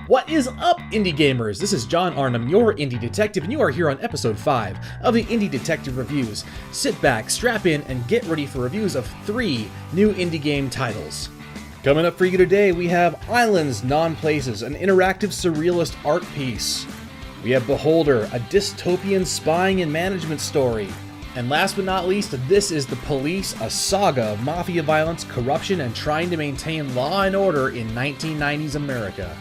What is up, indie gamers? This is John Arnhem, your indie detective, and you are here on episode 5 of the Indie Detective Reviews. Sit back, strap in, and get ready for reviews of 3 new indie game titles. Coming up for you today, we have Islands, Non-Places, an interactive surrealist art piece. We have Beholder, a dystopian spying and management story. And last but not least, This is the Police, a saga of mafia violence, corruption, and trying to maintain law and order in 1990s America.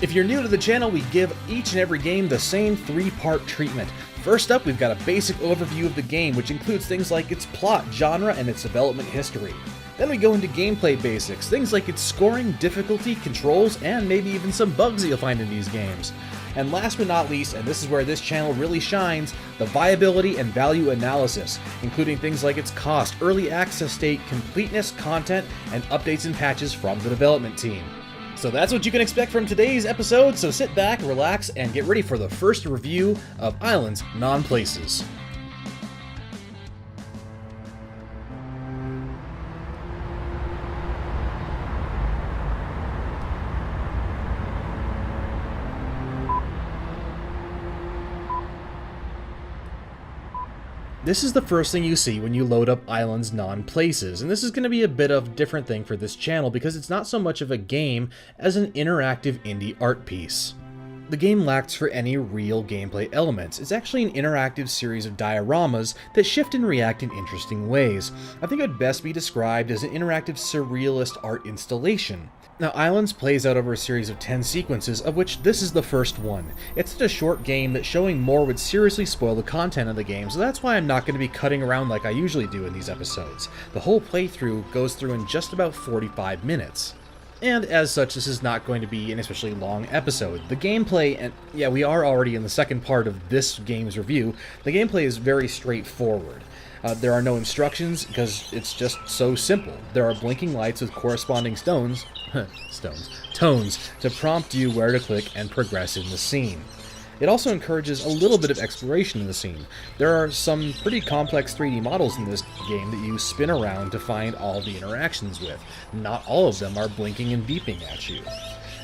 If you're new to the channel, we give each and every game the same 3-part treatment. First up, we've got a basic overview of the game, which includes things like its plot, genre, and its development history. Then we go into gameplay basics, things like its scoring, difficulty, controls, and maybe even some bugs that you'll find in these games. And last but not least, and this is where this channel really shines, the viability and value analysis, including things like its cost, early access state, completeness, content, and updates and patches from the development team. So that's what you can expect from today's episode, so sit back, relax, and get ready for the first review of Islands, Non-Places. This is the first thing you see when you load up Islands Non-Places, and this is going to be a bit of a different thing for this channel because it's not so much of a game as an interactive indie art piece. The game lacks for any real gameplay elements. It's actually an interactive series of dioramas that shift and react in interesting ways. I think it would best be described as an interactive surrealist art installation. Now, Islands plays out over a series of 10 sequences, of which this is the first one. It's such a short game that showing more would seriously spoil the content of the game, so that's why I'm not going to be cutting around like I usually do in these episodes. The whole playthrough goes through in just about 45 minutes. And as such, this is not going to be an especially long episode. The gameplay, and yeah, we are already in the second part of this game's review, the gameplay is very straightforward. There are no instructions because it's just so simple. There are blinking lights with corresponding tones to prompt you where to click and progress in the scene. It also encourages a little bit of exploration in the scene. There are some pretty complex 3D models in this game that you spin around to find all the interactions with. Not all of them are blinking and beeping at you.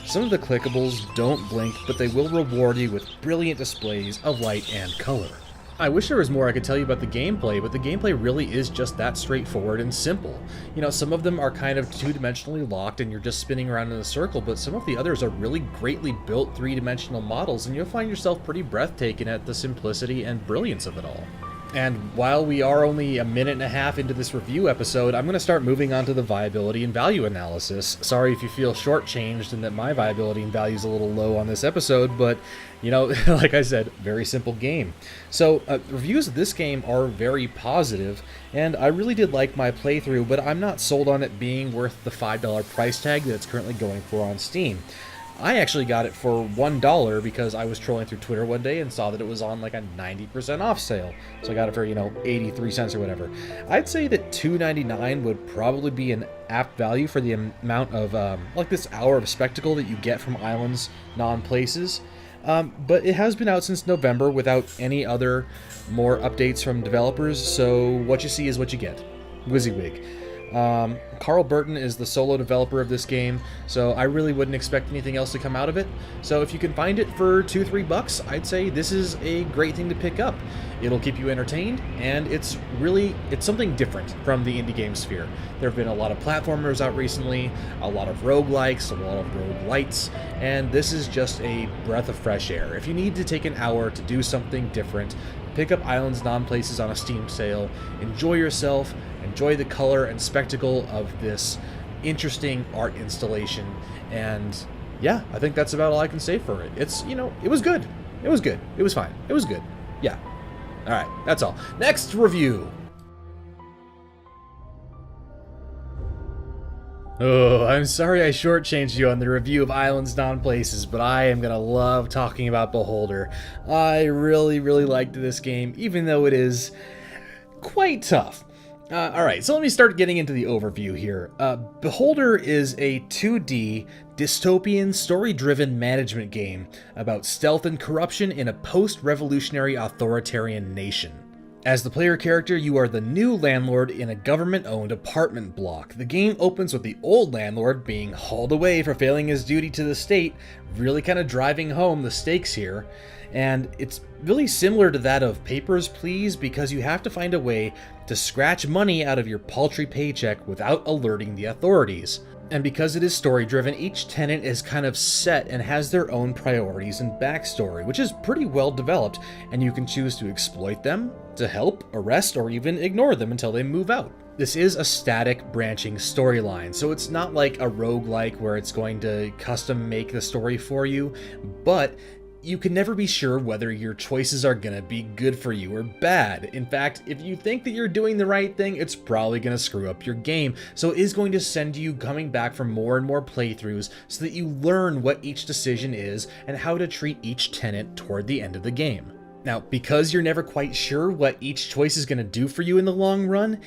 Some of the clickables don't blink, but they will reward you with brilliant displays of light and color. I wish there was more I could tell you about the gameplay, but the gameplay really is just that straightforward and simple. You know, some of them are kind of two-dimensionally locked and you're just spinning around in a circle, but some of the others are really greatly built 3-dimensional models, and you'll find yourself pretty breathtaken at the simplicity and brilliance of it all. And while we are only a minute and a half into this review episode, I'm going to start moving on to the viability and value analysis. Sorry if you feel shortchanged and that my viability and value is a little low on this episode, but, you know, like I said, very simple game. So, reviews of this game are very positive, and I really did like my playthrough, but I'm not sold on it being worth the $5 price tag that it's currently going for on Steam. I actually got it for $1 because I was trolling through Twitter one day and saw that it was on like a 90% off sale. So I got it for, 83 cents or whatever. I'd say that $2.99 would probably be an apt value for the amount of, like this hour of spectacle that you get from Islands Non-Places. But it has been out since November without any other more updates from developers, so what you see is what you get. WYSIWYG. Carl Burton is the solo developer of this game, so I really wouldn't expect anything else to come out of it. So if you can find it for $2-3, I'd say this is a great thing to pick up. It'll keep you entertained, and it's something different from the indie game sphere. There have been a lot of platformers out recently, a lot of roguelikes, a lot of roguelites, and this is just a breath of fresh air. If you need to take an hour to do something different, pick up Islands Non-Places on a Steam sale, enjoy yourself, enjoy the color and spectacle of this interesting art installation, and yeah, I think that's about all I can say for it. It was good. It was good. It was fine. It was good. Yeah. Alright, that's all. Next review! Oh, I'm sorry I shortchanged you on the review of Islands Non-Places, but I am gonna love talking about Beholder. I really, really liked this game, even though it is quite tough. Alright, so let me start getting into the overview here. Beholder is a 2D, dystopian, story-driven management game about stealth and corruption in a post-revolutionary authoritarian nation. As the player character, you are the new landlord in a government-owned apartment block. The game opens with the old landlord being hauled away for failing his duty to the state, really kind of driving home the stakes here. And it's really similar to that of Papers, Please, because you have to find a way to scratch money out of your paltry paycheck without alerting the authorities. And because it is story-driven, each tenant is kind of set and has their own priorities and backstory, which is pretty well developed, and you can choose to exploit them, to help, arrest, or even ignore them until they move out. This is a static, branching storyline, so it's not like a roguelike where it's going to custom make the story for you, but you can never be sure whether your choices are gonna be good for you or bad. In fact, if you think that you're doing the right thing, it's probably gonna screw up your game. So it is going to send you coming back for more and more playthroughs so that you learn what each decision is and how to treat each tenant toward the end of the game. Now, because you're never quite sure what each choice is gonna do for you in the long run,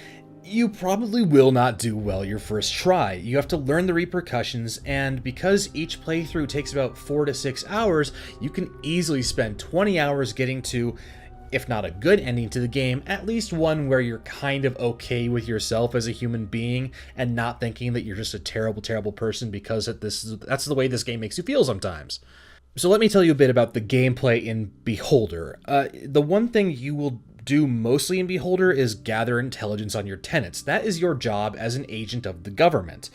you probably will not do well your first try. You have to learn the repercussions, and because each playthrough takes about 4 to 6 hours, you can easily spend 20 hours getting to, if not a good ending to the game, at least one where you're kind of okay with yourself as a human being and not thinking that you're just a terrible, terrible person because that's the way this game makes you feel sometimes. So let me tell you a bit about the gameplay in Beholder. The one thing you will do mostly in Beholder is gather intelligence on your tenants. That is your job as an agent of the government.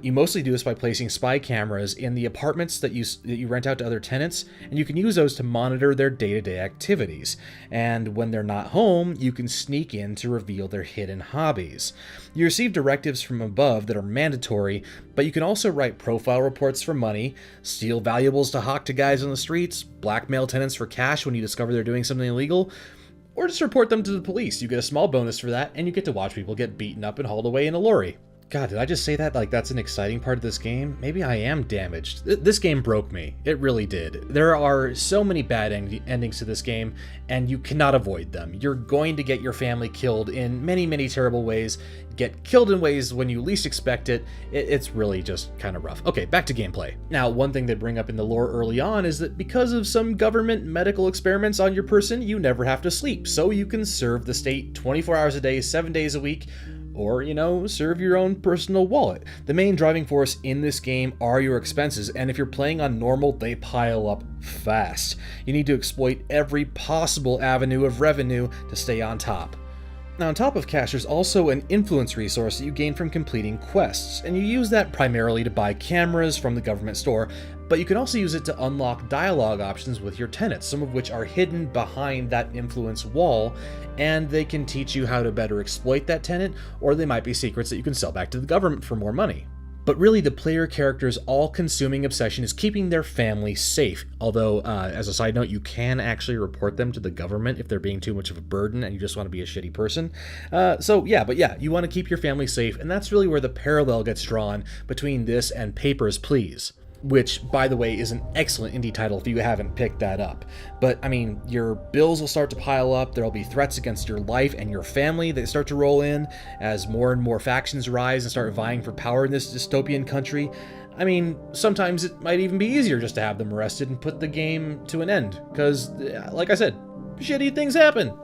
You mostly do this by placing spy cameras in the apartments that you rent out to other tenants, and you can use those to monitor their day-to-day activities. And when they're not home, you can sneak in to reveal their hidden hobbies. You receive directives from above that are mandatory, but you can also write profile reports for money, steal valuables to hawk to guys on the streets, blackmail tenants for cash when you discover they're doing something illegal, or just report them to the police. You get a small bonus for that, and you get to watch people get beaten up and hauled away in a lorry. God, did I just say that like that's an exciting part of this game? Maybe I am damaged. This game broke me. It really did. There are so many bad endings to this game, and you cannot avoid them. You're going to get your family killed in many, many terrible ways, get killed in ways when you least expect it. It's really just kind of rough. Okay, back to gameplay. Now, one thing they bring up in the lore early on is that because of some government medical experiments on your person, you never have to sleep, so you can serve the state 24 hours a day, 7 days a week, or, serve your own personal wallet. The main driving force in this game are your expenses, and if you're playing on normal, they pile up fast. You need to exploit every possible avenue of revenue to stay on top. Now, on top of cash, there's also an influence resource that you gain from completing quests, and you use that primarily to buy cameras from the government store, but you can also use it to unlock dialogue options with your tenants, some of which are hidden behind that influence wall, and they can teach you how to better exploit that tenant, or they might be secrets that you can sell back to the government for more money. But really, the player character's all-consuming obsession is keeping their family safe. Although, as a side note, you can actually report them to the government if they're being too much of a burden and you just want to be a shitty person. You want to keep your family safe, and that's really where the parallel gets drawn between this and Papers, Please. Which, by the way, is an excellent indie title if you haven't picked that up. But, your bills will start to pile up, there'll be threats against your life and your family that start to roll in as more and more factions rise and start vying for power in this dystopian country. Sometimes it might even be easier just to have them arrested and put the game to an end, because, like I said, shitty things happen.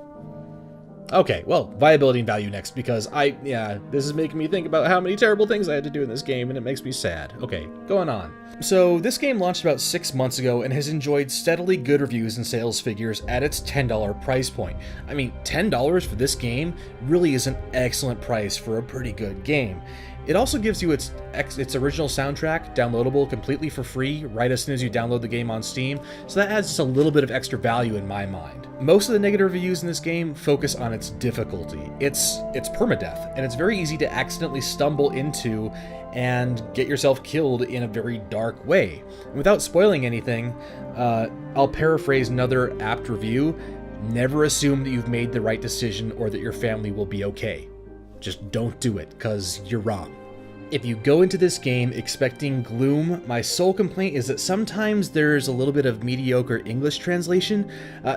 Okay, well, viability and value next, because this is making me think about how many terrible things I had to do in this game, and it makes me sad. Okay, going on. So, this game launched about 6 months ago and has enjoyed steadily good reviews and sales figures at its $10 price point. $10 for this game really is an excellent price for a pretty good game. It also gives you its original soundtrack downloadable completely for free right as soon as you download the game on Steam, so that adds just a little bit of extra value in my mind. Most of the negative reviews in this game focus on its difficulty. It's permadeath, and it's very easy to accidentally stumble into and get yourself killed in a very dark way. And without spoiling anything, I'll paraphrase another apt review: never assume that you've made the right decision or that your family will be okay. Just don't do it, because you're wrong. If you go into this game expecting gloom, my sole complaint is that sometimes there's a little bit of mediocre English translation.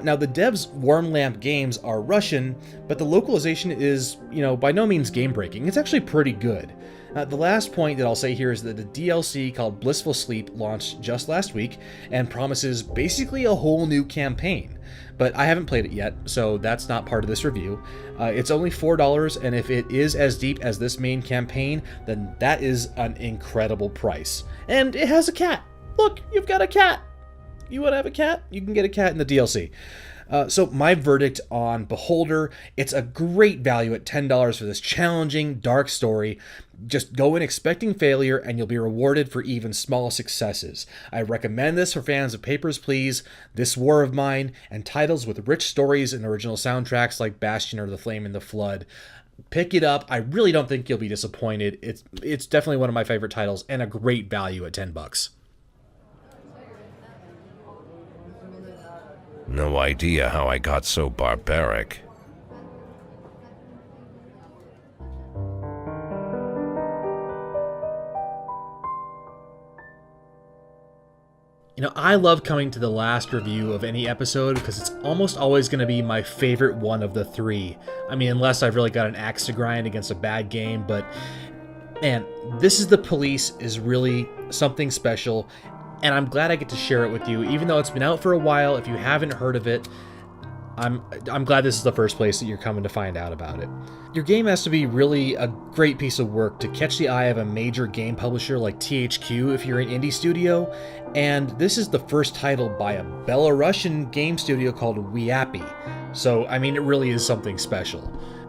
Now, the devs' Warm Lamp Games are Russian, but the localization is, by no means game-breaking. It's actually pretty good. The last point that I'll say here is that the DLC called Blissful Sleep launched just last week and promises basically a whole new campaign. But I haven't played it yet, so that's not part of this review. It's only $4, and if it is as deep as this main campaign, then that is an incredible price. And it has a cat! Look, you've got a cat! You want to have a cat? You can get a cat in the DLC. So my verdict on Beholder, it's a great value at $10 for this challenging, dark story. Just go in expecting failure and you'll be rewarded for even small successes. I recommend this for fans of Papers, Please, This War of Mine, and titles with rich stories and original soundtracks like Bastion or The Flame in the Flood. Pick it up. I really don't think you'll be disappointed. It's definitely one of my favorite titles and a great value at $10. No idea how I got so barbaric. You know, I love coming to the last review of any episode because it's almost always going to be my favorite one of the three. I mean, unless I've really got an axe to grind against a bad game, but man, This Is the Police is really something special, and I'm glad I get to share it with you, even though it's been out for a while. If you haven't heard of it, I'm glad this is the first place that you're coming to find out about it. Your game has to be really a great piece of work to catch the eye of a major game publisher like THQ if you're an indie studio, and this is the first title by a Belarusian game studio called Weappy. So, I mean, it really is something special.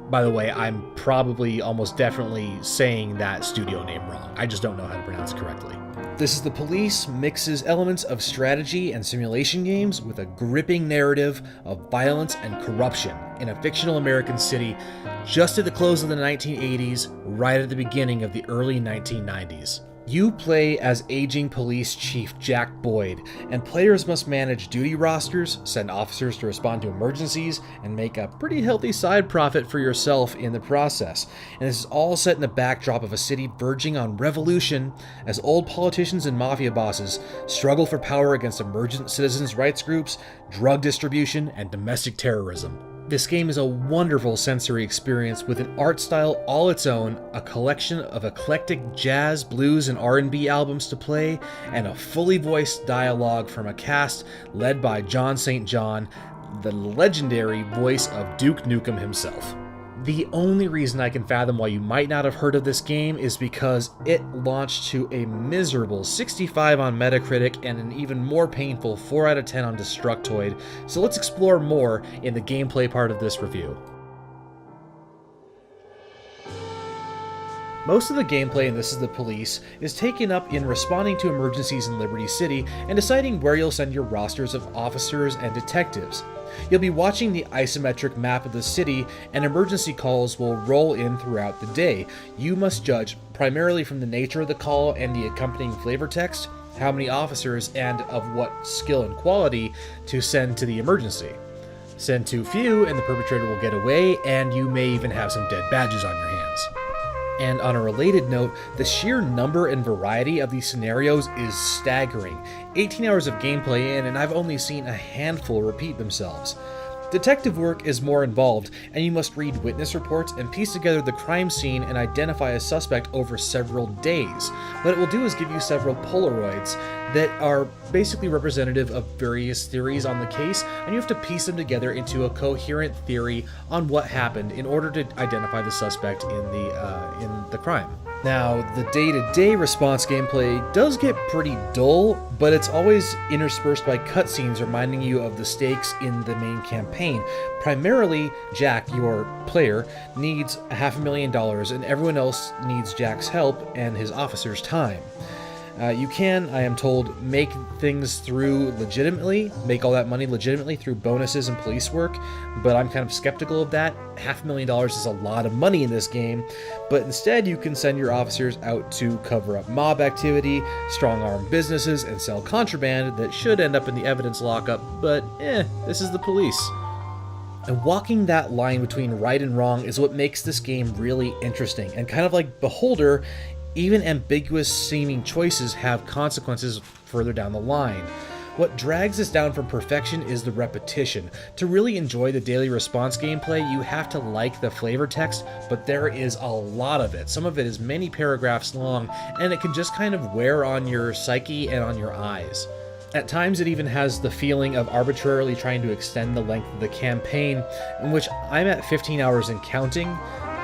By the way, I'm probably almost definitely saying that studio name wrong. I just don't know how to pronounce it correctly. This Is the Police mixes elements of strategy and simulation games with a gripping narrative of violence and corruption in a fictional American city just at the close of the 1980s, right at the beginning of the early 1990s. You play as aging police chief Jack Boyd, and players must manage duty rosters, send officers to respond to emergencies, and make a pretty healthy side profit for yourself in the process. And this is all set in the backdrop of a city verging on revolution as old politicians and mafia bosses struggle for power against emergent citizens' rights groups, drug distribution, and domestic terrorism. This game is a wonderful sensory experience with an art style all its own, a collection of eclectic jazz, blues, and R&B albums to play, and a fully voiced dialogue from a cast led by John St. John, the legendary voice of Duke Nukem himself. The only reason I can fathom why you might not have heard of this game is because it launched to a miserable 65 on Metacritic and an even more painful 4 out of 10 on Destructoid, so let's explore more in the gameplay part of this review. Most of the gameplay in This Is the Police is taken up in responding to emergencies in Liberty City and deciding where you'll send your rosters of officers and detectives. You'll be watching the isometric map of the city, and emergency calls will roll in throughout the day. You must judge, primarily from the nature of the call and the accompanying flavor text, how many officers and of what skill and quality to send to the emergency. Send too few and the perpetrator will get away, and you may even have some dead badges on your hands. And on a related note, the sheer number and variety of these scenarios is staggering. 18 hours of gameplay in, and I've only seen a handful repeat themselves. Detective work is more involved, and you must read witness reports and piece together the crime scene and identify a suspect over several days. What it will do is give you several Polaroids that are basically representative of various theories on the case, and you have to piece them together into a coherent theory on what happened in order to identify the suspect in the crime. Now, the day-to-day response gameplay does get pretty dull, but it's always interspersed by cutscenes reminding you of the stakes in the main campaign. Primarily, Jack, your player, needs $500,000, and everyone else needs Jack's help and his officer's time. You can, I am told, make things through legitimately, make all that money legitimately through bonuses and police work, but I'm kind of skeptical of that. $500,000 is a lot of money in this game, but instead you can send your officers out to cover up mob activity, strong-arm businesses, and sell contraband that should end up in the evidence lockup, but this is the police. And walking that line between right and wrong is what makes this game really interesting, and kind of like Beholder, even ambiguous seeming choices have consequences further down the line. What drags us down from perfection is the repetition. To really enjoy the daily response gameplay, you have to like the flavor text, but there is a lot of it. Some of it is many paragraphs long, and it can just kind of wear on your psyche and on your eyes. At times it even has the feeling of arbitrarily trying to extend the length of the campaign, in which I'm at 15 hours and counting,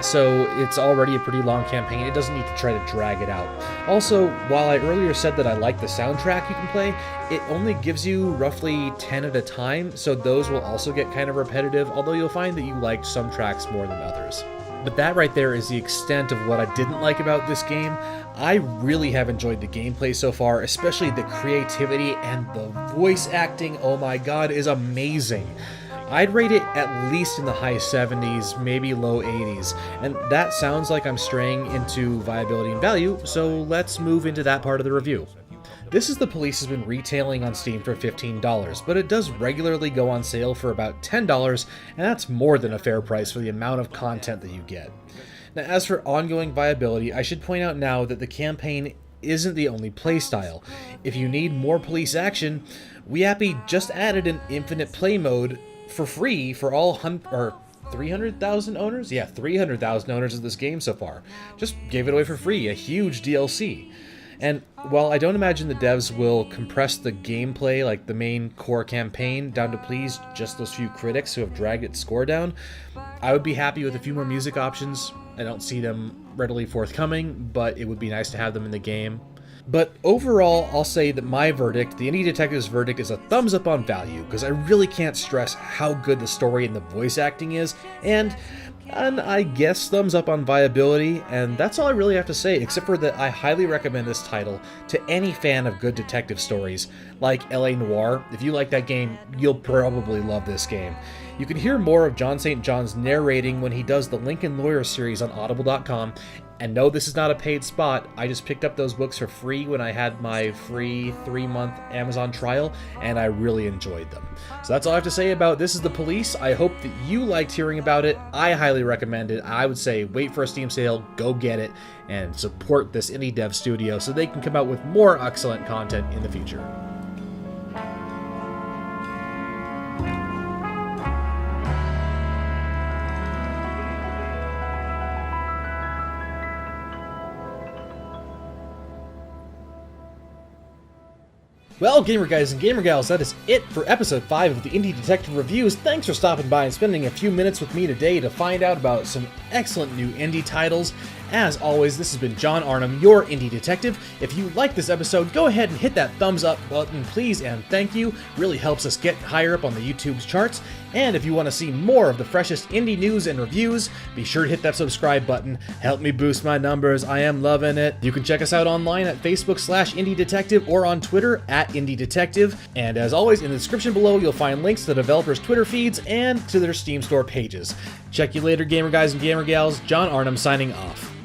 so it's already a pretty long campaign. It doesn't need to try to drag it out. Also, while I earlier said that I like the soundtrack you can play, it only gives you roughly 10 at a time, so those will also get kind of repetitive, although you'll find that you liked some tracks more than others. But that right there is the extent of what I didn't like about this game. I really have enjoyed the gameplay so far, especially the creativity and the voice acting, oh my god, is amazing. I'd rate it at least in the high 70s, maybe low 80s, and that sounds like I'm straying into viability and value, so let's move into that part of the review. This is The Police has been retailing on Steam for $15, but it does regularly go on sale for about $10, and that's more than a fair price for the amount of content that you get. Now, as for ongoing viability, I should point out now that the campaign isn't the only playstyle. If you need more police action, WeHappy just added an infinite play mode for free for all 300,000 owners? Yeah, 300,000 owners of this game so far. Just gave it away for free, a huge DLC. And while I don't imagine the devs will compress the gameplay, like the main core campaign, down to please just those few critics who have dragged its score down, I would be happy with a few more music options. I don't see them readily forthcoming, but it would be nice to have them in the game. But overall, I'll say that my verdict, the Indie Detective's verdict, is a thumbs up on value, because I really can't stress how good the story and the voice acting is, and I guess thumbs up on viability, and that's all I really have to say, except for that I highly recommend this title to any fan of good detective stories, like LA Noire. If you like that game, you'll probably love this game. You can hear more of John St. John's narrating when he does the Lincoln Lawyer series on Audible.com, and no, this is not a paid spot. I just picked up those books for free when I had my free 3-month Amazon trial, and I really enjoyed them. So that's all I have to say about This is the Police. I hope that you liked hearing about it. I highly recommend it. I would say wait for a Steam sale, go get it, and support this indie dev studio so they can come out with more excellent content in the future. Well, gamer guys and gamer gals, that is it for episode 5 of the Indie Detective Reviews. Thanks for stopping by and spending a few minutes with me today to find out about some excellent new indie titles. As always, this has been John Arnhem, your Indie Detective. If you like this episode, go ahead and hit that thumbs up button, please, and thank you. Really helps us get higher up on the YouTube's charts. And if you want to see more of the freshest indie news and reviews, be sure to hit that subscribe button. Help me boost my numbers. I am loving it. You can check us out online at Facebook/Indie Detective or on Twitter at Indie Detective. And as always, in the description below, you'll find links to the developers' Twitter feeds and to their Steam store pages. Check you later, gamer guys and gamer gals. John Arnhem signing off.